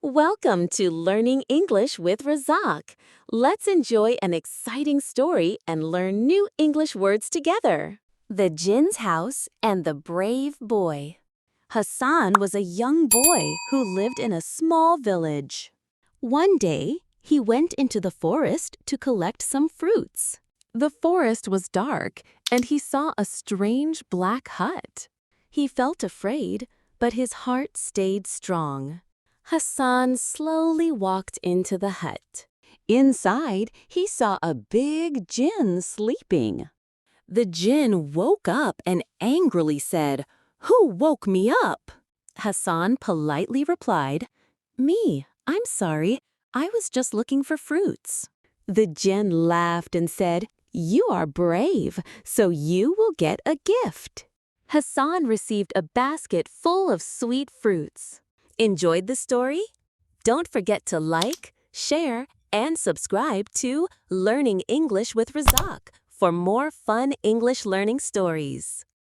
Welcome to Learning English with Razaaq. Let's enjoy an exciting story and learn new English words together. The Jinn's House and the Brave Boy. Hassan was a young boy who lived in a small village. One day, he went into the forest to collect some fruits. The forest was dark, and he saw a strange black hut. He felt afraid, but his heart stayed strong. Hassan slowly walked into the hut. Inside, he saw a big jinn sleeping. The jinn woke up and angrily said, "Who woke me up?" Hassan politely replied, "Me, I'm sorry. I was just looking for fruits." The jinn laughed and said, "You are brave, so you will get a gift." Hassan received a basket full of sweet fruits. Enjoyed the story? Don't forget to like, share, and subscribe to Learning English with Razaaq for more fun English learning stories.